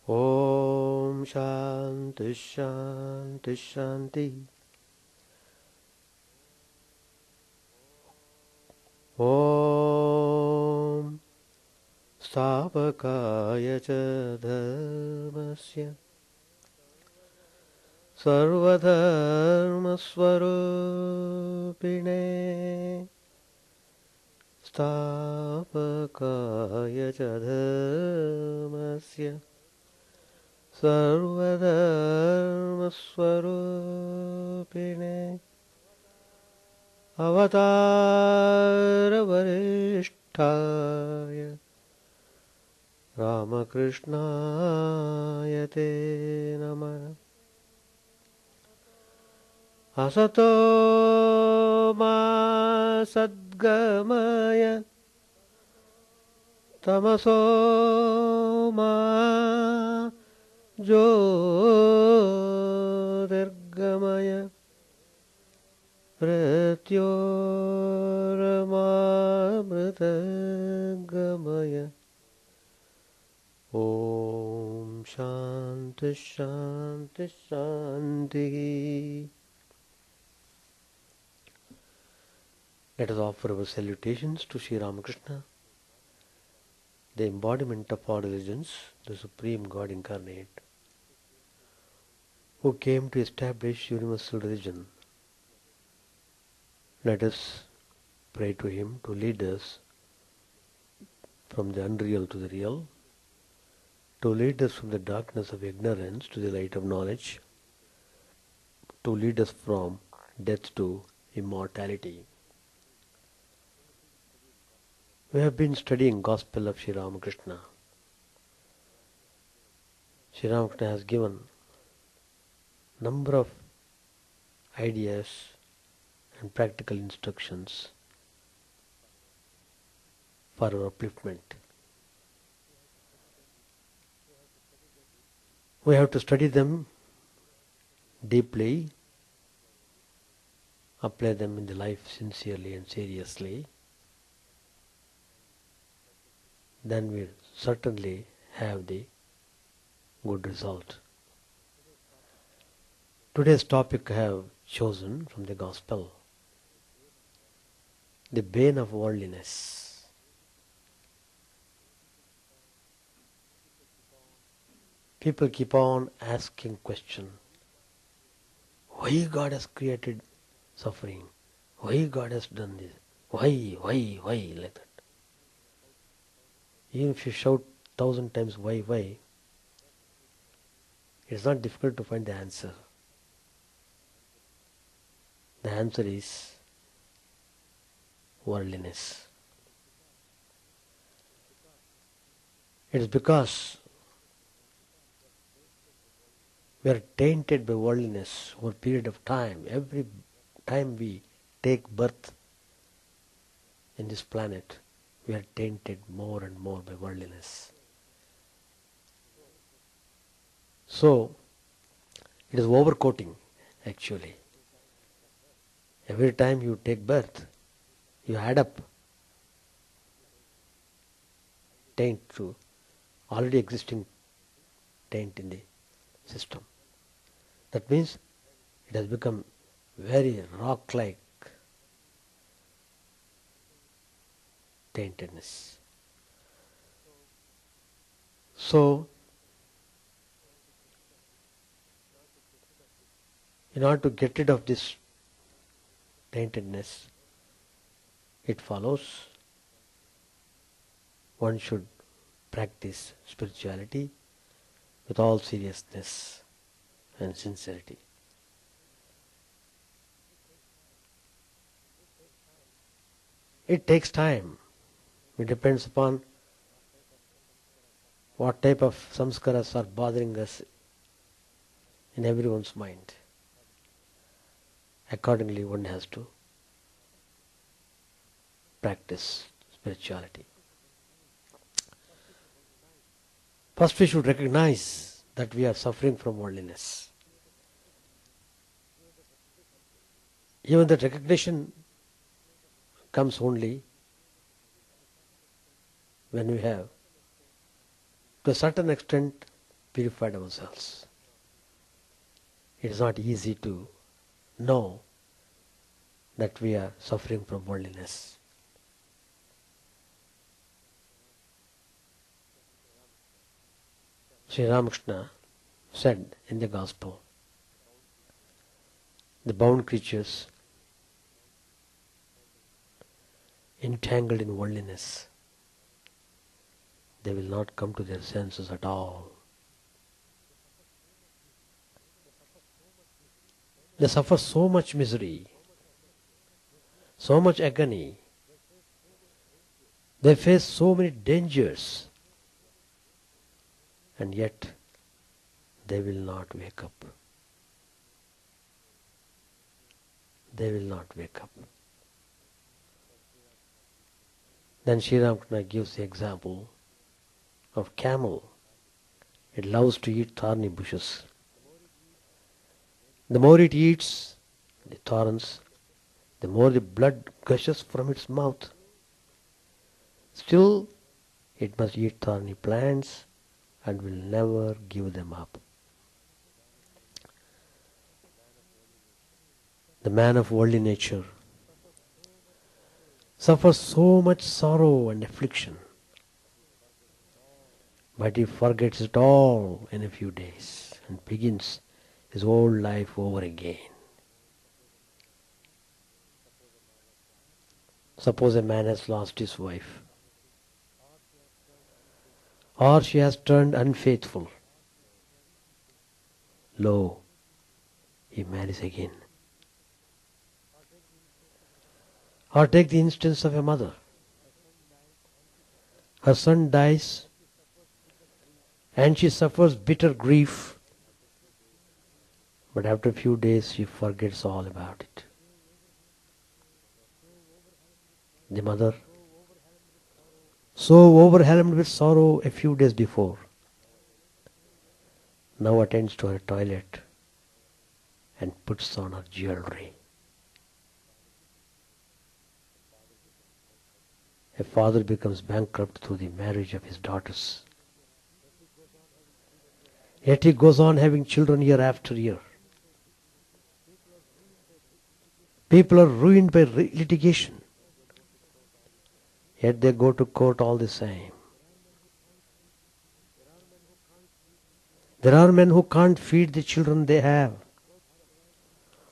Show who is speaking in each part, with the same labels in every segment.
Speaker 1: Om Shanti Shanti Shanti. Om Stapakaya cha dharmasya Sarvadharmasvarupine Stapakaya cha dharmasya Sarvadharmasvarupine Avatara Varishtaya Ramakrishna Yate Namah Asato Ma Sadgamaya Tamaso Ma Jyotirgamaya Pratyoramamritagamaya Om Shanti Shanti Shanti. Let us offer our salutations to Sri Ramakrishna, the embodiment of all religions, the Supreme God incarnate, who came to establish universal religion. Let us pray to him to lead us from the unreal to the real, to lead us from the darkness of ignorance to the light of knowledge, to lead us from death to immortality. We have been studying Gospel of Sri Ramakrishna. Sri Ramakrishna has given number of ideas and practical instructions for our upliftment. We have to study them deeply, apply them in the life sincerely and seriously. Then we certainly have the good result. Today's topic I have chosen from the Gospel, the Bane of Worldliness. People keep on asking question, why God has created suffering? Why God has done this? Why, like that. Even if you shout 1,000 times why, it's not difficult to find the answer. The answer is worldliness. It is because we are tainted by worldliness over a period of time. Every time we take birth in this planet, we are tainted more and more by worldliness. So, it is overcoating actually. Every time you take birth, you add up taint to already existing taint in the system. That means it has become very rock-like taintedness. So, in order to get rid of this taintedness, it follows one should practice spirituality with all seriousness and sincerity. It takes time. It depends upon what type of samskaras are bothering us in everyone's mind. Accordingly, one has to practice spirituality. First, we should recognize that we are suffering from worldliness. Even that recognition comes only when we have, to a certain extent, purified ourselves. It is not easy to know that we are suffering from worldliness. Sri Ramakrishna said in the Gospel, the bound creatures entangled in worldliness, they will not come to their senses at all. They suffer so much misery, so much agony. They face so many dangers, and yet they will not wake up. They will not wake up. Then Sri Ramakrishna gives the example of camel. It loves to eat thorny bushes. The more it eats the thorns, the more the blood gushes from its mouth. Still, it must eat thorny plants and will never give them up. The man of worldly nature suffers so much sorrow and affliction, but he forgets it all in a few days and begins his whole life over again. Suppose a man has lost his wife, or she has turned unfaithful. Lo, he marries again. Or take the instance of a mother. Her son dies and she suffers bitter grief, but after a few days she forgets all about it. The mother, so overwhelmed with sorrow a few days before, now attends to her toilet and puts on her jewelry. A father becomes bankrupt through the marriage of his daughters. Yet he goes on having children year after year. People are ruined by litigation. Yet they go to court all the same. There are men who can't feed the children they have,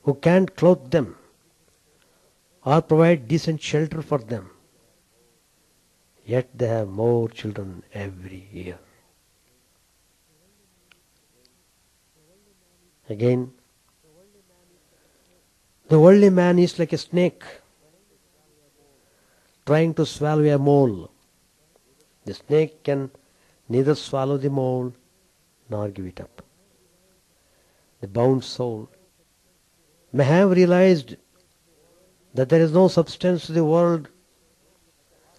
Speaker 1: who can't clothe them or provide decent shelter for them. Yet they have more children every year. Again, the worldly man is like a snake trying to swallow a mole. The snake can neither swallow the mole nor give it up. The bound soul may have realized that there is no substance to the world,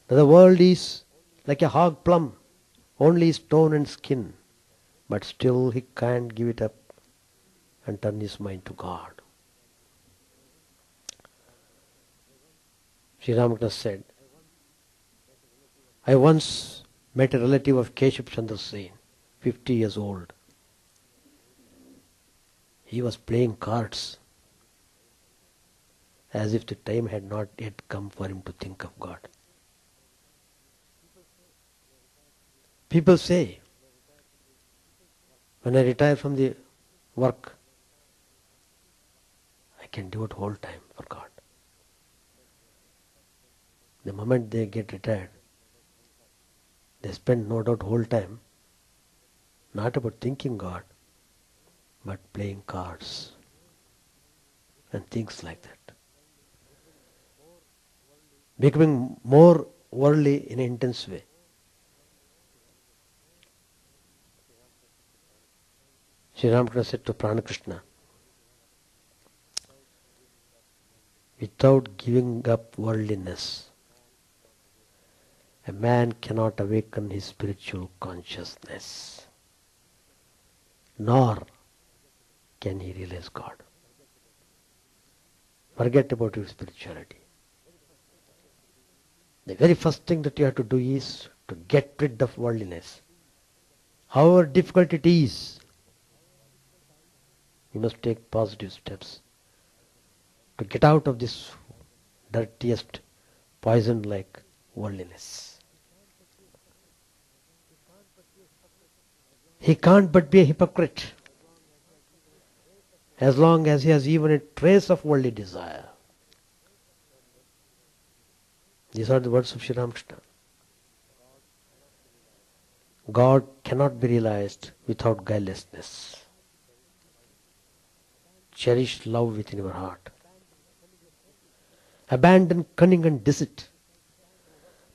Speaker 1: that the world is like a hog plum, only stone and skin, but still he can't give it up and turn his mind to God. Sri Ramakrishna said, I once met a relative of Keshab Chandra Sen, 50 years old. He was playing cards as if the time had not yet come for him to think of God. People say, when I retire from the work, I can devote whole time for God. The moment they get retired, they spend no doubt whole time not about thinking God, but playing cards and things like that. Becoming more worldly in an intense way. Sri Ramakrishna said to Pranakrishna, without giving up worldliness, a man cannot awaken his spiritual consciousness, nor can he realize God. Forget about your spirituality. The very first thing that you have to do is to get rid of worldliness. However difficult it is, we must take positive steps to get out of this dirtiest poison like worldliness. He can't but be a hypocrite as long as he has even a trace of worldly desire. These are the words of Sri Ramakrishna. God cannot be realized without guilelessness. Cherish love within your heart. Abandon cunning and deceit.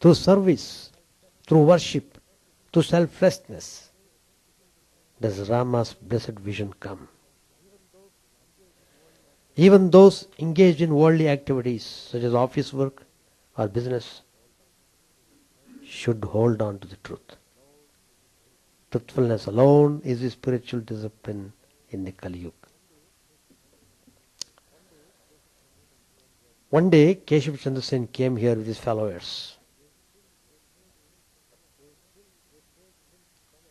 Speaker 1: Through service, through worship, through selflessness, does Rama's blessed vision come. Even those engaged in worldly activities such as office work or business should hold on to the truth. Truthfulness alone is the spiritual discipline in the Kali Yuga. One day, Keshav Chandra Sen came here with his followers.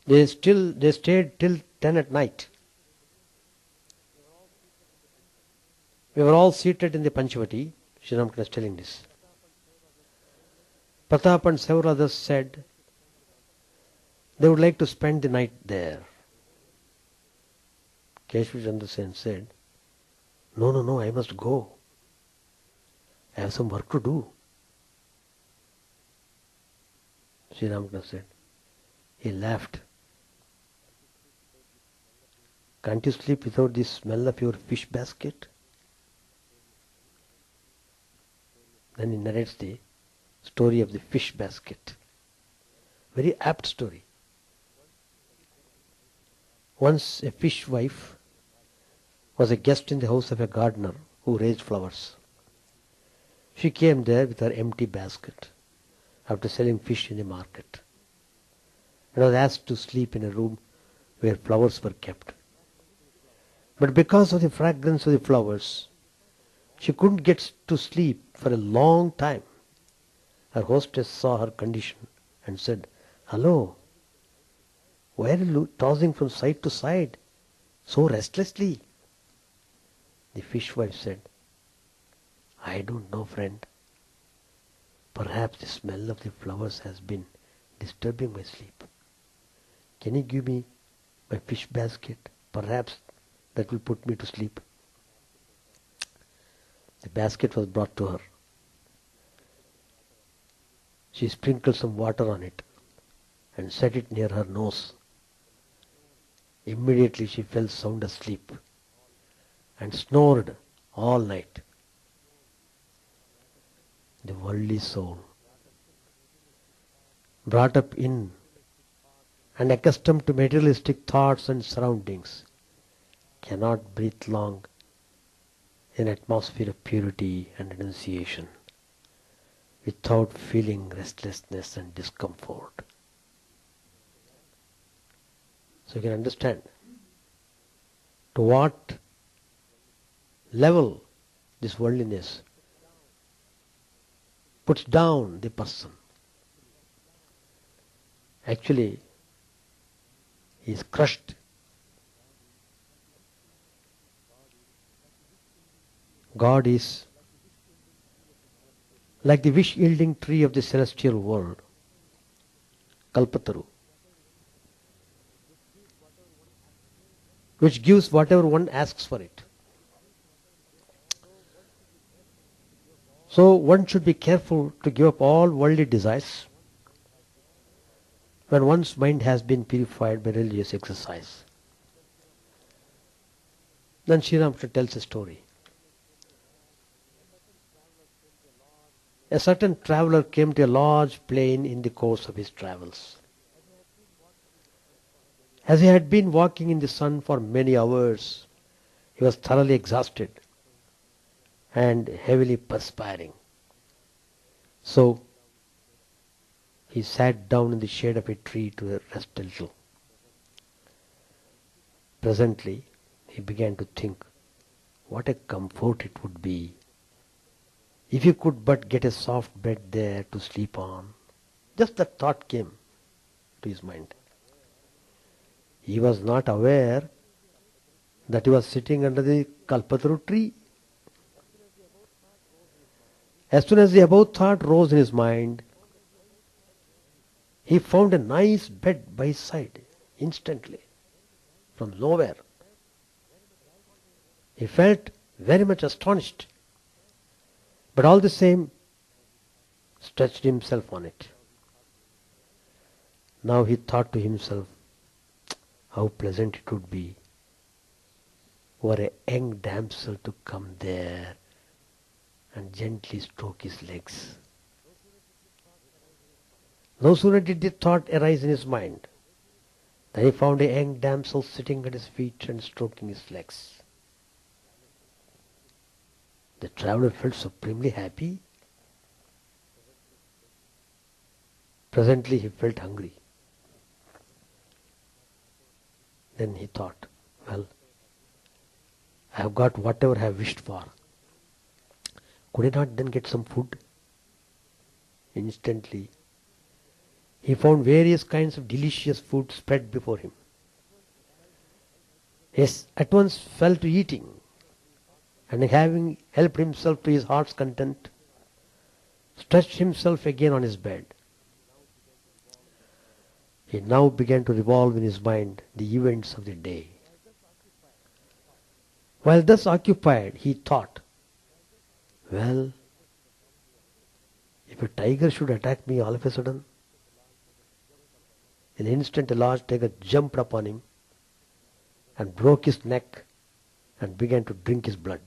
Speaker 1: They stayed till 10 at night. We were all seated in the Panchavati. Sri Ramakrishna is telling this. Pratap and several others said they would like to spend the night there. Keshav Chandra Sen said, No, I must go. I have some work to do. Sri Ramakrishna said. He laughed. Can't you sleep without the smell of your fish basket? Then he narrates the story of the fish basket. Very apt story. Once a fish wife was a guest in the house of a gardener who raised flowers. She came there with her empty basket after selling fish in the market and was asked to sleep in a room where flowers were kept. But because of the fragrance of the flowers, she couldn't get to sleep for a long time. Her hostess saw her condition and said, Hello, why are you tossing from side to side so restlessly? The fishwife said, I don't know, friend. Perhaps the smell of the flowers has been disturbing my sleep. Can you give me my fish basket? Perhaps that will put me to sleep. The basket was brought to her. She sprinkled some water on it and set it near her nose. Immediately she fell sound asleep and snored all night. The worldly soul, brought up in and accustomed to materialistic thoughts and surroundings, cannot breathe long in an atmosphere of purity and renunciation without feeling restlessness and discomfort. So you can understand to what level this worldliness puts down the person. Actually, he is crushed. God is like the wish-yielding tree of the celestial world, Kalpataru, which gives whatever one asks for it. So one should be careful to give up all worldly desires when one's mind has been purified by religious exercise. Then Sri Ramakrishna tells a story. A certain traveler came to a large plain in the course of his travels. As he had been walking in the sun for many hours, he was thoroughly exhausted and heavily perspiring. So he sat down in the shade of a tree to rest a little. Presently, he began to think, what a comfort it would be if you could but get a soft bed there to sleep on. Just that thought came to his mind. He was not aware that he was sitting under the Kalpataru tree. As soon as the above thought rose in his mind, he found a nice bed by his side instantly, from nowhere. He felt very much astonished, but all the same stretched himself on it. Now he thought to himself, how pleasant it would be for a young damsel to come there and gently stroke his legs. No sooner did the thought arise in his mind than he found a young damsel sitting at his feet and stroking his legs. The traveler felt supremely happy. Presently he felt hungry. Then he thought, well, I have got whatever I have wished for. Could I not then get some food? Instantly, he found various kinds of delicious food spread before him. He at once fell to eating, and having helped himself to his heart's content, stretched himself again on his bed. He now began to revolve in his mind the events of the day. While thus occupied, he thought, well, if a tiger should attack me all of a sudden, in an instant a large tiger jumped upon him and broke his neck and began to drink his blood.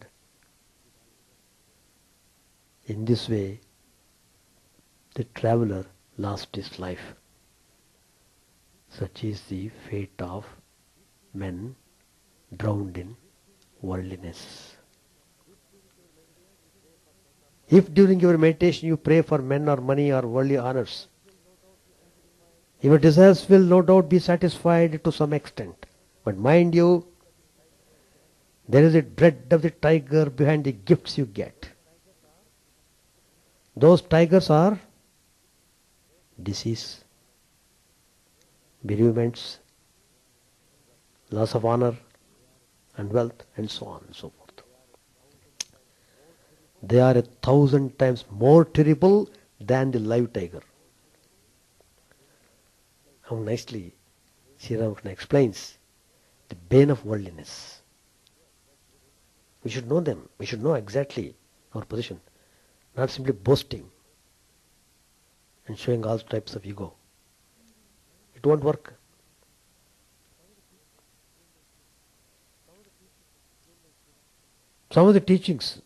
Speaker 1: In this way, the traveler lost his life. Such is the fate of men drowned in worldliness. If during your meditation you pray for men or money or worldly honors, your desires will no doubt be satisfied to some extent. But mind you, there is a dread of the tiger behind the gifts you get. Those tigers are disease, bereavements, loss of honor and wealth, and so on and so forth. They are 1,000 times more terrible than the live tiger. How nicely Sri Ramakrishna explains the bane of worldliness. We should know them. We should know exactly our position. Not simply boasting and showing all types of ego. It won't work. Some of the teachings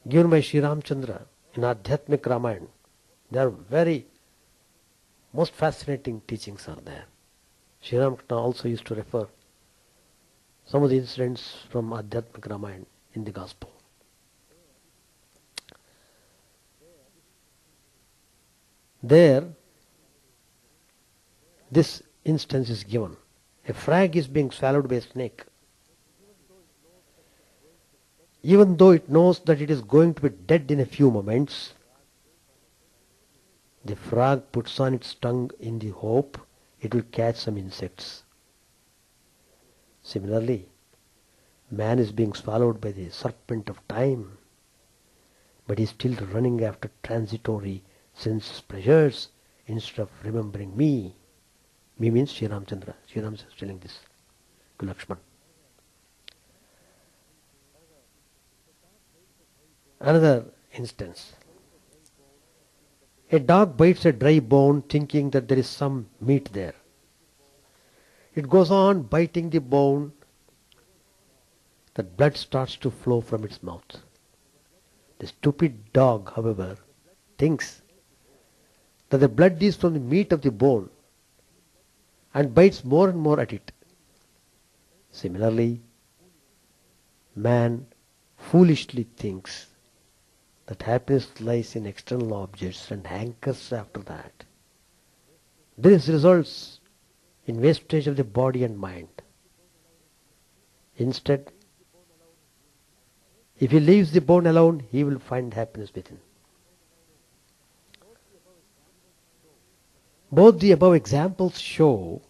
Speaker 1: given by Sri Ramchandra in Adhyatmik Ramayana, they are very most fascinating teachings are there. Sri Ramakrishna also used to refer some of the incidents from Adhyatmik Ramayana in the Gospel. There, this instance is given. A frog is being swallowed by a snake. Even though it knows that it is going to be dead in a few moments, the frog puts on its tongue in the hope it will catch some insects. Similarly, man is being swallowed by the serpent of time, but he is still running after transitory sense pleasures instead of remembering me. Me means Sri Ramchandra. Sri Ram is telling this to Lakshman. Another instance. A dog bites a dry bone thinking that there is some meat there. It goes on biting the bone, that blood starts to flow from its mouth. The stupid dog, however, thinks that the blood is from the meat of the bone and bites more and more at it. Similarly, man foolishly thinks that happiness lies in external objects and hankers after that. This results in wastage of the body and mind. Instead, if he leaves the bone alone, he will find happiness within. Both the above examples show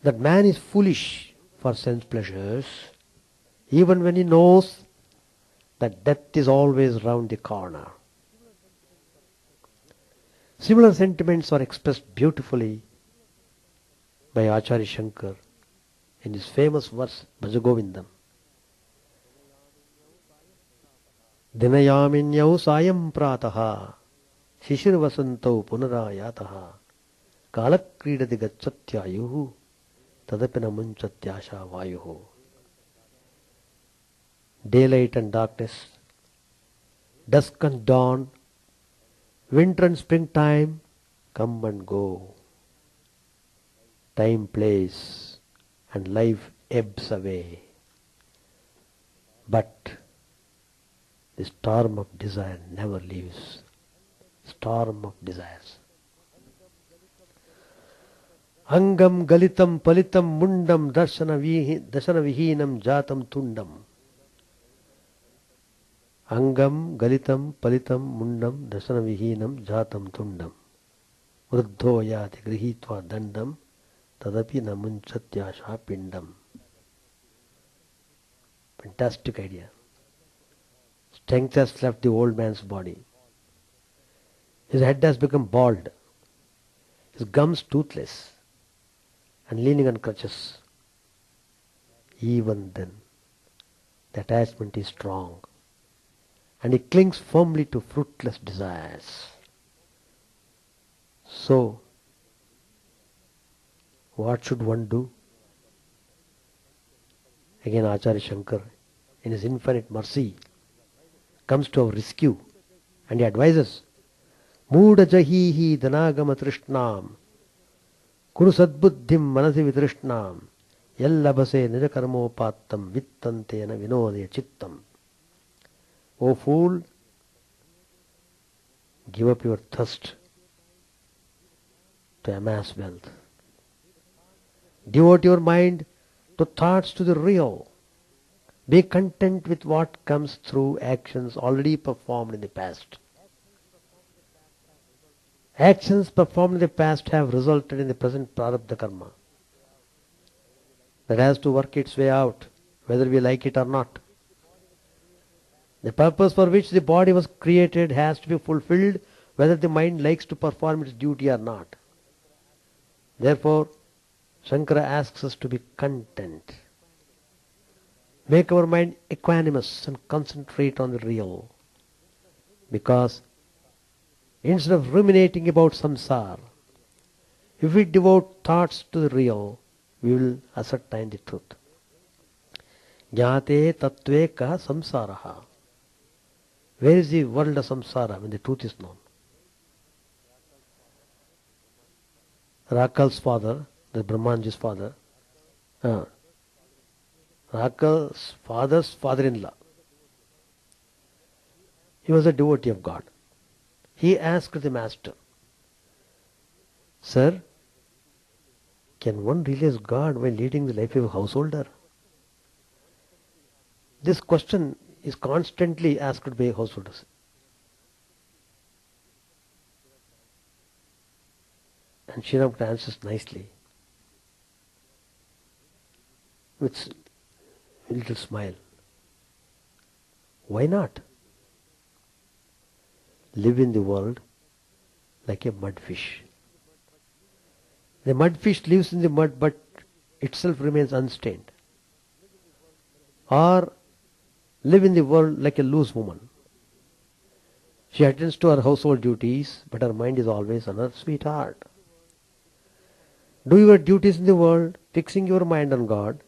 Speaker 1: that man is foolish for sense pleasures, even when he knows that death is always round the corner. Similar sentiments are expressed beautifully by Acharya Shankar in his famous verse Bhajagovindam. Dinayaminyau sayam prataha shishirvasantau punarayataha kalakridati gacchatyayuhu tadapina munchatyasha vayuhu. Daylight and darkness, dusk and dawn, winter and springtime come and go. Time plays and life ebbs away. But the storm of desire never leaves. Storm of desires. Angam galitam palitam mundam darshana vihinam jatam tundam. Angam galitam palitam mundam darshana vihinam jatam tundam. Vruddho yati grihitva dandam tadapi namunchatyasha pindam. Fantastic idea. Strength has left the old man's body. His head has become bald, his gums toothless, and leaning on crutches. Even then, the attachment is strong, and he clings firmly to fruitless desires. So, what should one do? Again, Acharya Shankar, in his infinite mercy, comes to our rescue, and he advises, Mooda jahihi dhanagama trishnam kuru sadbuddhim manasi vitrishnam yallabase nijakarmopattam vittantena vinodaya chittam. O fool, give up your thirst to amass wealth. Devote your mind to thoughts to the real. Be content with what comes through actions already performed in the past. Actions performed in the past have resulted in the present prarabdha karma that has to work its way out, whether we like it or not. The purpose for which the body was created has to be fulfilled, whether the mind likes to perform its duty or not. Therefore, Shankara asks us to be content. Make our mind equanimous and concentrate on the real. Because instead of ruminating about samsara, if we devote thoughts to the real, we will ascertain the truth. Jnate tattve kaha samsaraha. Where is the world of samsara when the truth is known? Rakal's father, the Brahmanji's father, Rakal's father's father-in-law, he was a devotee of God. He asked the master, Sir, can one realize God while leading the life of a householder? This question is constantly asked by householders. And Sri Ramakrishna answers nicely, with a little smile. Why not? Live in the world like a mudfish. The mudfish lives in the mud but itself remains unstained. Or live in the world like a loose woman. She attends to her household duties, but her mind is always on her sweetheart. Do your duties in the world, fixing your mind on God.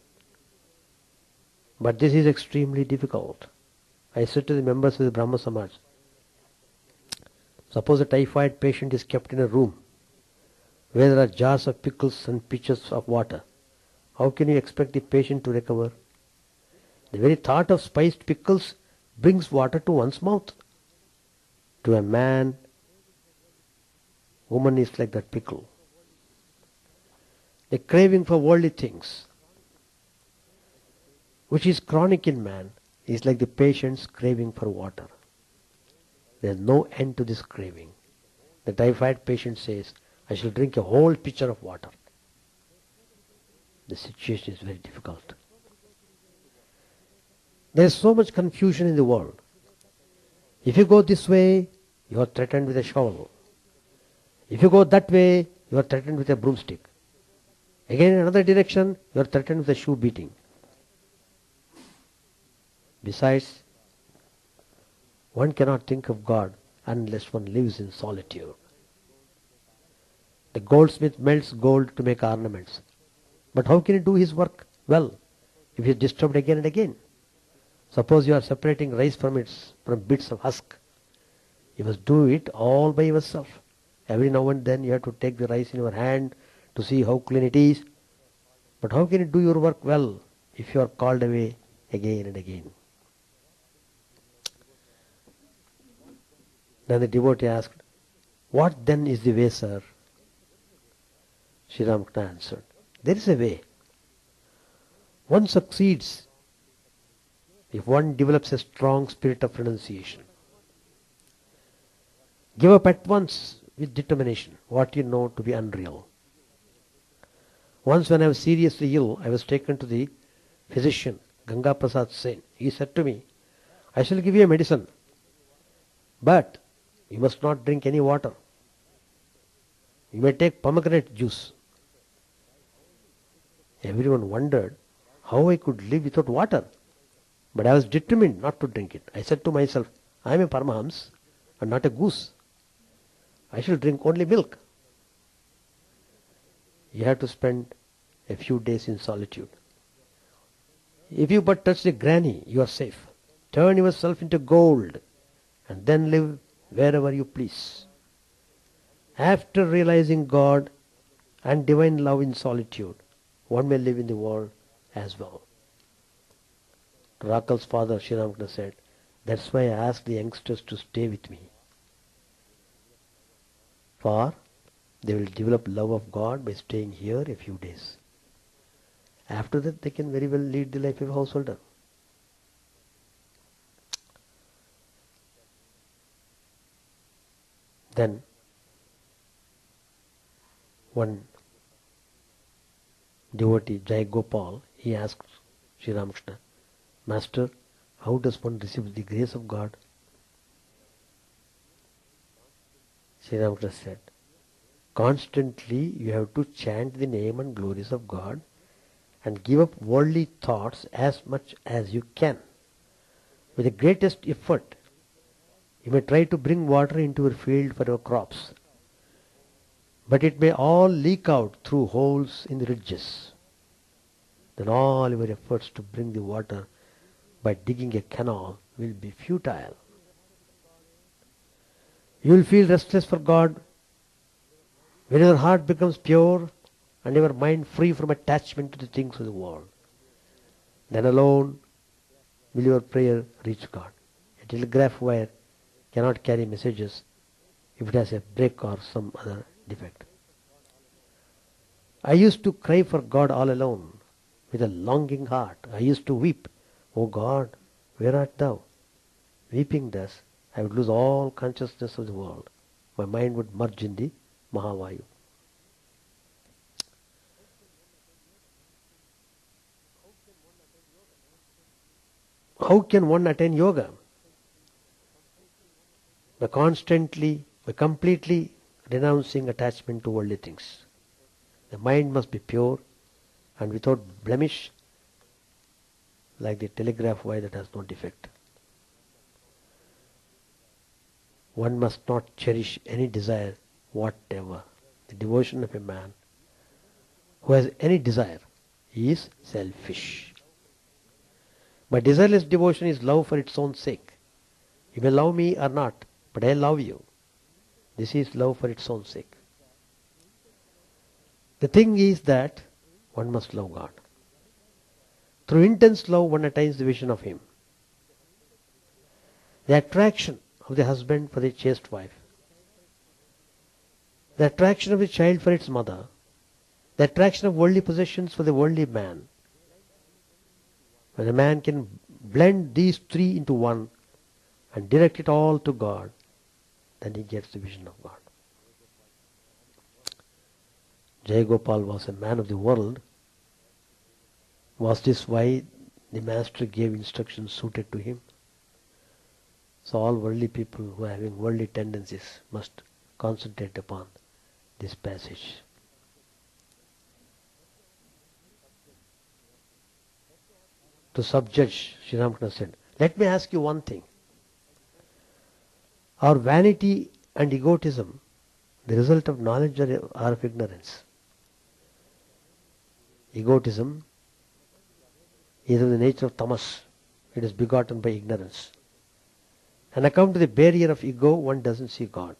Speaker 1: But this is extremely difficult. I said to the members of the Brahma Samaj, suppose a typhoid patient is kept in a room where there are jars of pickles and pitchers of water. How can you expect the patient to recover? The very thought of spiced pickles brings water to one's mouth. To a man, woman is like that pickle. The craving for worldly things, which is chronic in man, is like the patient's craving for water. There is no end to this craving. The typhoid patient says, I shall drink a whole pitcher of water. the situation is very difficult. There is so much confusion in the world. If you go this way, you are threatened with a shovel. If you go that way, you are threatened with a broomstick. Again in another direction, you are threatened with a shoe beating. Besides, one cannot think of God unless one lives in solitude. The goldsmith melts gold to make ornaments. But how can he do his work well if he is disturbed again and again? Suppose you are separating rice from bits of husk. You must do it all by yourself. Every now and then you have to take the rice in your hand to see how clean it is. But how can you do your work well if you are called away again and again? Then the devotee asked, "What then is the way, sir?" Sri Ramakrishna answered, "There is a way. One succeeds if one develops a strong spirit of renunciation. Give up at once with determination what you know to be unreal." Once when I was seriously ill, I was taken to the physician, Ganga Prasad Sen. He said to me, "I shall give you a medicine, but you must not drink any water. You may take pomegranate juice." Everyone wondered how I could live without water. But I was determined not to drink it. I said to myself, I am a Paramahams and not a goose. I shall drink only milk. You have to spend a few days in solitude. If you but touch the granny, you are safe. Turn yourself into gold and then live wherever you please. After realizing God and divine love in solitude, one may live in the world as well. Rakal's father, Sri Ramakrishna, said, "That's why I ask the youngsters to stay with me. For they will develop love of God by staying here a few days. After that, they can very well lead the life of a householder." Then, one devotee, Jai Gopal, he asked Sri Ramakrishna, "Master, how does one receive the grace of God?" Sri Ramakrishna said, "Constantly you have to chant the name and glories of God and give up worldly thoughts as much as you can. With the greatest effort, you may try to bring water into your field for your crops, but it may all leak out through holes in the ridges. Then all your efforts to bring the water by digging a canal will be futile. You will feel restless for God when your heart becomes pure and your mind free from attachment to the things of the world. Then alone will your prayer reach God. A telegraph wire cannot carry messages if it has a break or some other defect. I used to cry for God all alone with a longing heart. I used to weep, 'O God, where art thou?' Weeping thus, I would lose all consciousness of the world. My mind would merge in the Mahavayu." How can one attain yoga? By completely renouncing attachment to worldly things. The mind must be pure and without blemish, like the telegraph wire that has no defect. One must not cherish any desire whatever. The devotion of a man who has any desire is selfish. But desireless devotion is love for its own sake. You may love me or not, but I love you. This is love for its own sake. The thing is that one must love God. Through intense love, one attains the vision of Him. The attraction of the husband for the chaste wife, the attraction of the child for its mother, the attraction of worldly possessions for the worldly man. When a man can blend these three into one and direct it all to God, then he gets the vision of God. Jai Gopal was a man of the world, Was this why the master gave instructions suited to him? So all worldly people who are having worldly tendencies must concentrate upon this passage. To subjudge, Sri Ramakrishna said, let me ask you one thing. Are vanity and egotism the result of knowledge or of ignorance? Egotism is of the nature of tamas. It is begotten by ignorance. On account of the barrier of ego, one doesn't see God.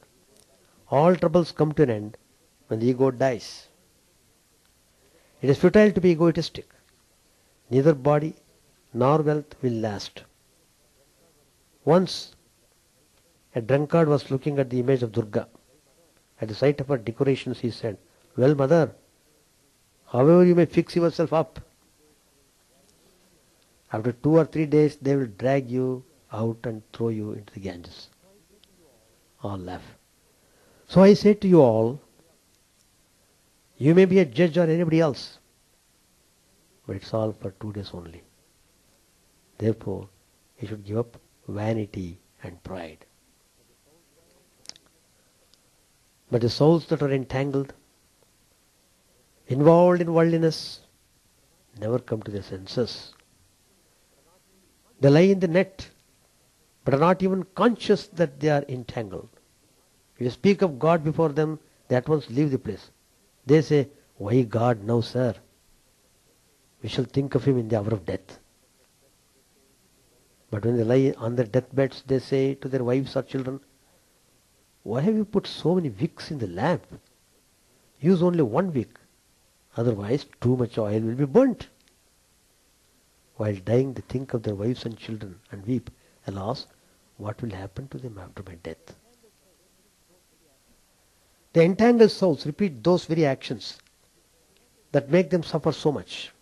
Speaker 1: All troubles come to an end when the ego dies. It is futile to be egoistic. Neither body nor wealth will last. Once a drunkard was looking at the image of Durga. At the sight of her decorations he said, well, mother, however you may fix yourself up, after 2 or 3 days they will drag you out and throw you into the Ganges. All laugh. So I say to you all, you may be a judge or anybody else, but it's all for 2 days only. Therefore, you should give up vanity and pride. But the souls that are entangled, involved in worldliness, never come to their senses. They lie in the net, but are not even conscious that they are entangled. If you speak of God before them, they at once leave the place. They say, why God now, sir? We shall think of him in the hour of death. But when they lie on their deathbeds, they say to their wives or children, why have you put so many wicks in the lamp? Use only 1 wick, otherwise too much oil will be burnt. While dying, they think of their wives and children and weep, alas, what will happen to them after my death? The entangled souls repeat those very actions that make them suffer so much.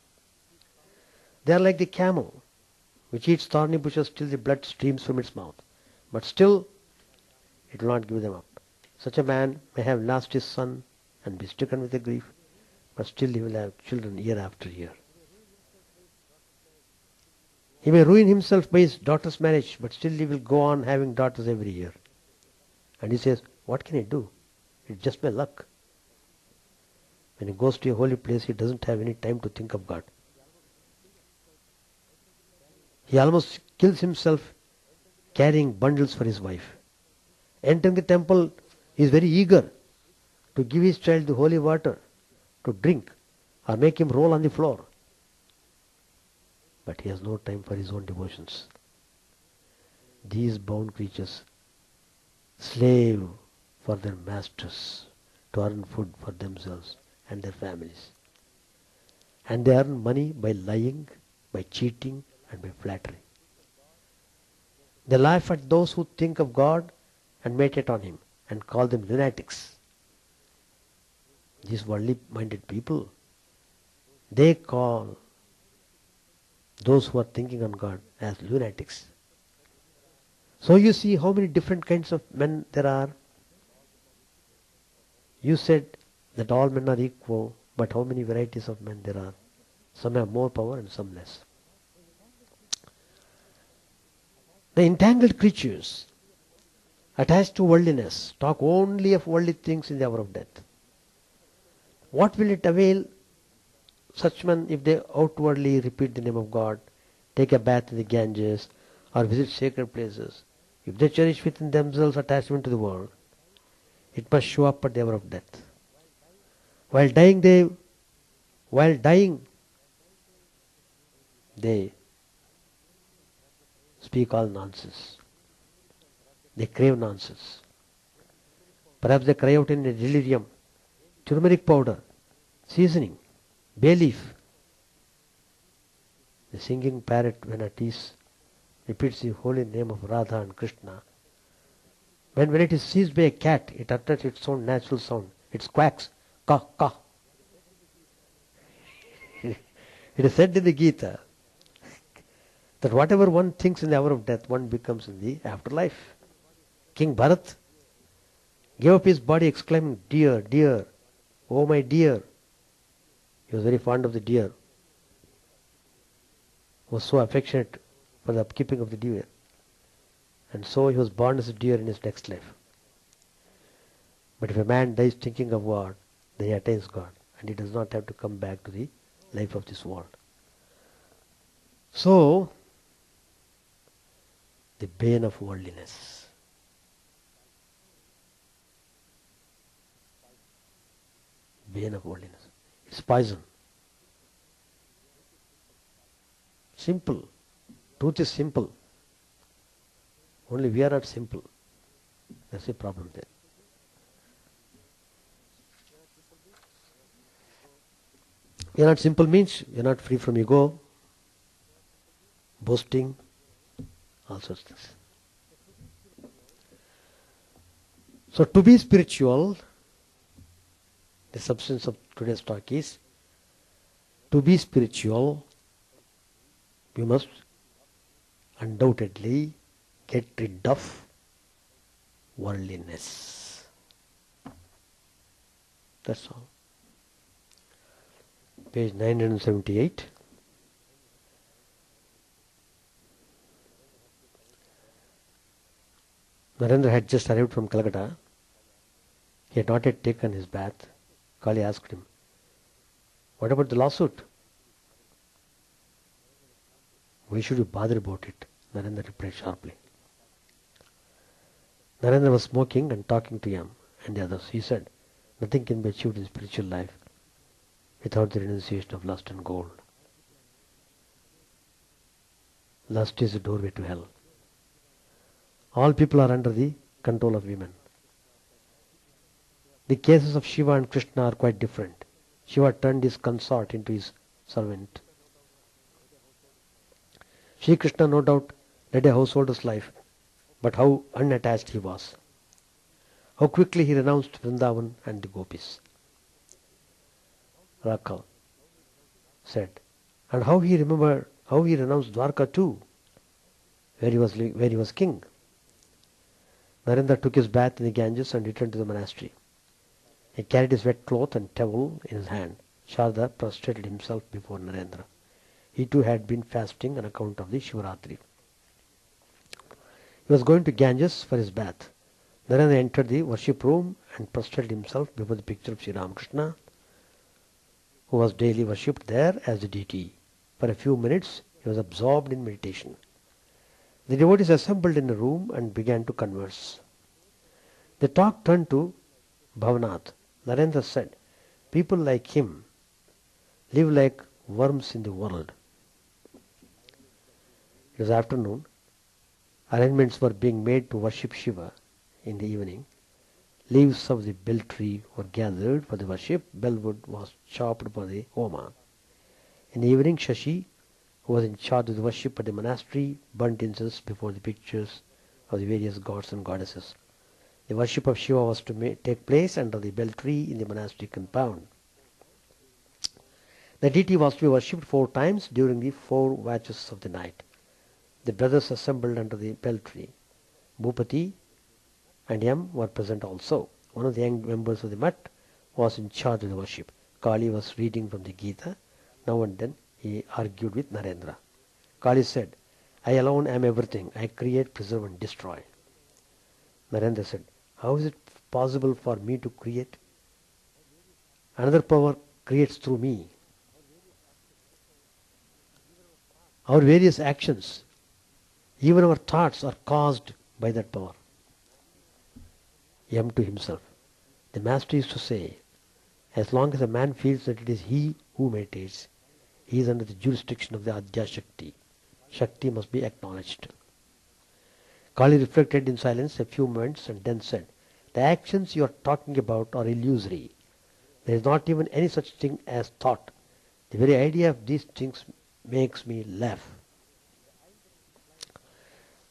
Speaker 1: They are like the camel, which eats thorny bushes till the blood streams from its mouth. But still, it will not give them up. Such a man may have lost his son and be stricken with a grief, but still he will have children year after year. He may ruin himself by his daughter's marriage, but still he will go on having daughters every year. And he says, what can I do? It's just my luck. When he goes to a holy place, he doesn't have any time to think of God. He almost kills himself carrying bundles for his wife. Entering the temple, he is very eager to give his child the holy water to drink or make him roll on the floor. But he has no time for his own devotions. These bound creatures slave for their masters to earn food for themselves and their families. And they earn money by lying, by cheating, and by flattery. They laugh at those who think of God and meditate on him and call them lunatics. These worldly-minded people, they call those who are thinking on God as lunatics. So you see how many different kinds of men there are. You said that all men are equal, but how many varieties of men there are? Some have more power and some less. The entangled creatures attached to worldliness talk only of worldly things in the hour of death. What will it avail such men if they outwardly repeat the name of God, take a bath in the Ganges, or visit sacred places? If they cherish within themselves attachment to the world, it must show up at the hour of death. While dying, they speak all nonsense. They crave nonsense. Perhaps they cry out in a delirium, turmeric powder, seasoning, bay leaf. The singing parrot, when at ease, repeats the holy name of Radha and Krishna. When it is seized by a cat, it utters its own natural sound. It quacks, ka, ka. It is said in the Gita that whatever one thinks in the hour of death, one becomes in the afterlife. King Bharat gave up his body exclaiming, dear, dear, oh my dear. He was very fond of the deer. was so affectionate for the upkeeping of the deer. And so he was born as a deer in his next life. But if a man dies thinking of God, then he attains God. And he does not have to come back to the life of this world. So, the bane of worldliness. Bane of worldliness. It's poison. Simple. Truth is simple. Only we are not simple. That's the problem there. We are not simple means we are not free from ego, boasting, all sorts of things. So to be spiritual, the substance of today's talk is, to be spiritual, we must undoubtedly get rid of worldliness. That's all. Page 978. Narendra had just arrived from Calcutta. He had not yet taken his bath. Kali asked him, "What about the lawsuit?" "Why should you bother about it?" Narendra replied sharply. Narendra was smoking and talking to Yam and the others. He said, "Nothing can be achieved in spiritual life without the renunciation of lust and gold. Lust is the doorway to hell. All people are under the control of women. The cases of Shiva and Krishna are quite different. Shiva turned his consort into his servant. Shri Krishna no doubt led a householder's life, but how unattached he was. How quickly he renounced Vrindavan and the gopis." Rakal said, "And how he renounced Dwarka too, where he was king." Narendra took his bath in the Ganges and returned to the monastery. He carried his wet cloth and towel in his hand. Sharda prostrated himself before Narendra. He too had been fasting on account of the Shivaratri. He was going to Ganges for his bath. Narendra entered the worship room and prostrated himself before the picture of Sri Ramakrishna, who was daily worshipped there as the deity. For a few minutes he was absorbed in meditation. The devotees assembled in a room and began to converse. The talk turned to Bhavanath. Narendra said, "People like him live like worms in the world." It was afternoon. Arrangements were being made to worship Shiva in the evening. Leaves of the bell tree were gathered for the worship. Bellwood was chopped for the homa. In the evening, Shashi, who was in charge of the worship at the monastery, burnt incense before the pictures of the various gods and goddesses. The worship of Shiva was to take place under the bell tree in the monastery compound. The deity was to be worshipped 4 times during the 4 watches of the night. The brothers assembled under the bell tree. Bhupati and Yam were present also. One of the young members of the Math was in charge of the worship. Kali was reading from the Gita. Now and then he argued with Narendra. Kali said, "I alone am everything. I create, preserve and destroy." Narendra said, "How is it possible for me to create? Another power creates through me. Our various actions, even our thoughts, are caused by that power." Yam to himself, "The master used to say, as long as a man feels that it is he who meditates, he is under the jurisdiction of the Adya Shakti. Shakti must be acknowledged." Kali reflected in silence a few moments and then said, "The actions you are talking about are illusory. There is not even any such thing as thought. The very idea of these things makes me laugh."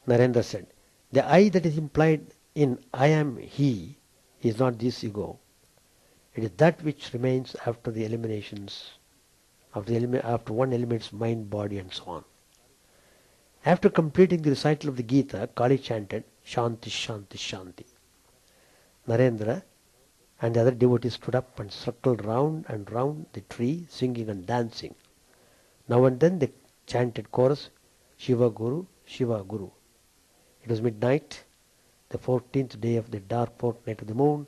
Speaker 1: Narendra said, "The I that is implied in I am he is not this ego. It is that which remains after the eliminations, after one eliminates mind, body and so on." After completing the recital of the Gita, Kali chanted, "Shanti, Shanti, Shanti." Narendra and the other devotees stood up and circled round and round the tree, singing and dancing. Now and then they chanted chorus, Shiva Guru, Shiva Guru. It was midnight, the 14th day of the dark fortnight of the moon.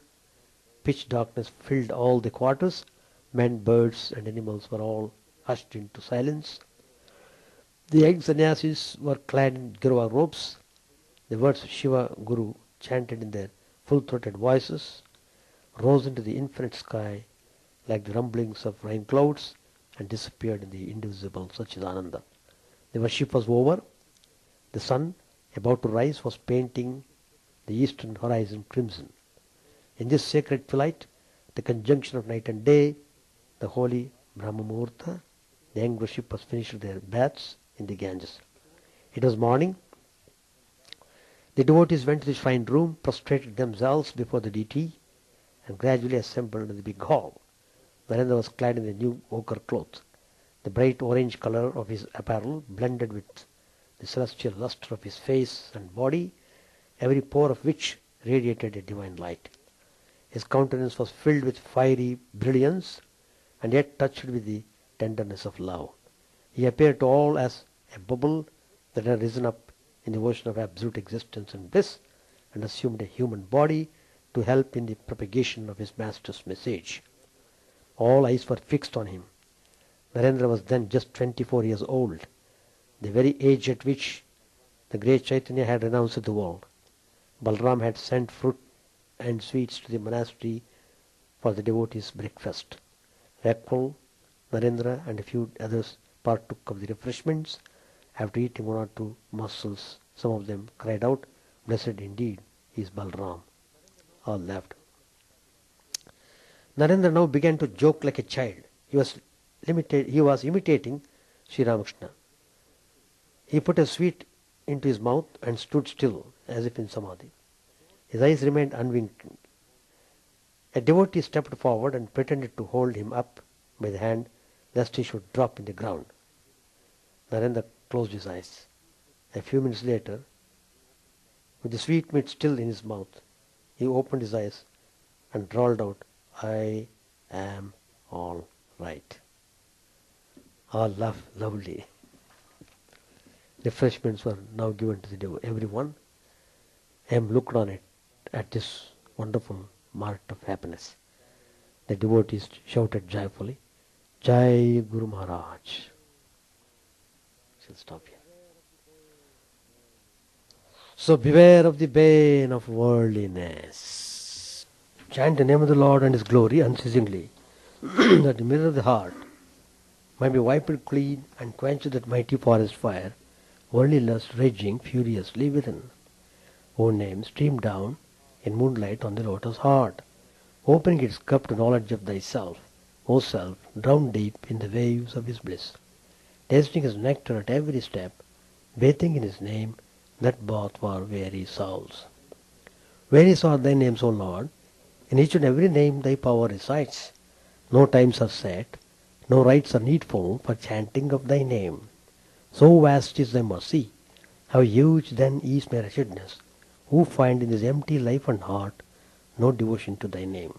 Speaker 1: Pitch darkness filled all the quarters. Men, birds, and animals were all hushed into silence. The young sannyasis were clad in Giruva robes. The words Shiva Guru, chanted in their full-throated voices, rose into the infinite sky like the rumblings of rain clouds and disappeared in the indivisible Sachidananda. The worship was over. The sun, about to rise, was painting the eastern horizon crimson. In this sacred twilight, the conjunction of night and day, the holy Brahma Muhurta, the young worshippers finished their baths in the Ganges. It was morning. The devotees went to the shrine room, prostrated themselves before the deity, and gradually assembled in the big hall. Narendra was clad in the new ochre cloth. The bright orange color of his apparel blended with the celestial luster of his face and body, every pore of which radiated a divine light. His countenance was filled with fiery brilliance, and yet touched with the tenderness of love. He appeared to all as a bubble that had risen up in the ocean of absolute existence and bliss, and assumed a human body to help in the propagation of his master's message. All eyes were fixed on him. Narendra was then just 24 years old, the very age at which the great Chaitanya had renounced the world. Balram had sent fruit and sweets to the monastery for the devotees' breakfast. Rakul, Narendra, and a few others partook of the refreshments. After eating one or two morsels, some of them cried out, "Blessed indeed is Balram." All laughed. Narendra now began to joke like a child. He was imitating Sri Ramakrishna. He put a sweet into his mouth and stood still, as if in samadhi. His eyes remained unwinking. A devotee stepped forward and pretended to hold him up by the hand, lest he should drop in the ground. Narendra closed his eyes. A few minutes later, with the sweetmeat still in his mouth, he opened his eyes and drawled out, "I am all right." All laughed loudly. Refreshments were now given to everyone. M looked on it at this wonderful mart of happiness. The devotees shouted joyfully, "Jai Guru Maharaj." Shall stop here. So beware of the bane of worldliness. Chant the name of the Lord and His glory unceasingly, that the mirror of the heart might be wiped clean and quench that mighty forest fire, worldly lust raging furiously within. O name, stream down in moonlight on the lotus heart, opening its cup to knowledge of thyself, O self, drowned deep in the waves of His bliss, tasting His nectar at every step, bathing in His name, that bath for weary souls. Various are thy names, O Lord. In each and every name thy power resides. No times are set, no rites are needful for chanting of thy name. So vast is thy mercy, how huge then is my wretchedness, who find in this empty life and heart no devotion to thy name.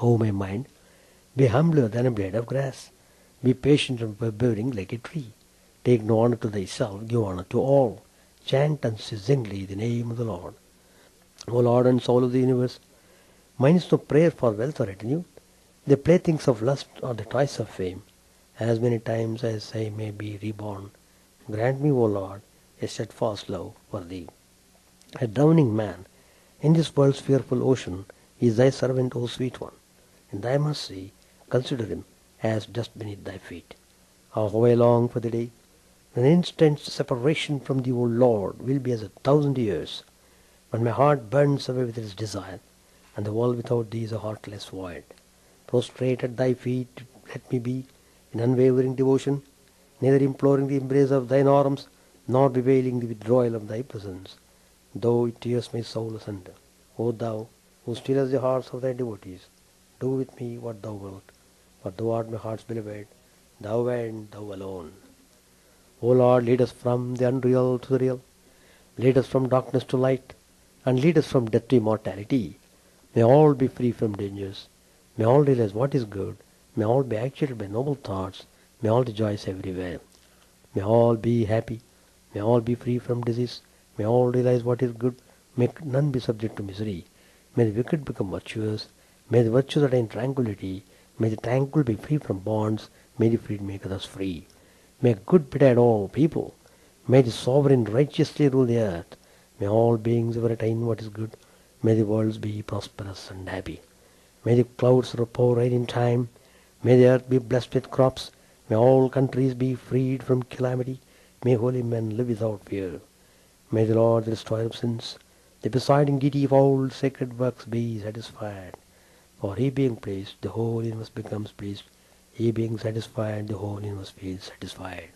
Speaker 1: O my mind, be humbler than a blade of grass, be patient and forbearing like a tree. Take no honor to thyself, give honor to all. Chant unceasingly the name of the Lord. O Lord and soul of the universe, mine is no prayer for wealth or retinue, the playthings of lust or the toys of fame. As many times as I may be reborn, grant me, O Lord, a steadfast love for thee. A drowning man in this world's fearful ocean is thy servant, O sweet one. In thy mercy, consider him as dust beneath thy feet. How I long for the day. An instant's separation from thee, O Lord, will be as 1,000 years. When my heart burns away with its desire, and the world without thee is a heartless void. Prostrate at thy feet, let me be, in unwavering devotion, neither imploring the embrace of thine arms, nor bewailing the withdrawal of thy presence, though it tears my soul asunder. O thou, who stillest the hearts of thy devotees, do with me what thou wilt, for thou art my heart's beloved, thou and thou alone. O Lord, lead us from the unreal to the real, lead us from darkness to light, and lead us from death to immortality. May all be free from dangers, may all realize what is good, may all be actuated by noble thoughts, may all rejoice everywhere. May all be happy. May all be free from disease. May all realize what is good. May none be subject to misery. May the wicked become virtuous. May the virtuous attain tranquility. May the tranquil be free from bonds. May the freed make others free. May good betide all people. May the sovereign righteously rule the earth. May all beings ever attain what is good. May the worlds be prosperous and happy. May the clouds pour rain in time. May the earth be blessed with crops. May all countries be freed from calamity. May holy men live without fear. May the Lord, the destroyer of sins, the presiding deity of all sacred works, be satisfied. For he being pleased, the whole universe becomes pleased. He being satisfied, the whole universe feels satisfied.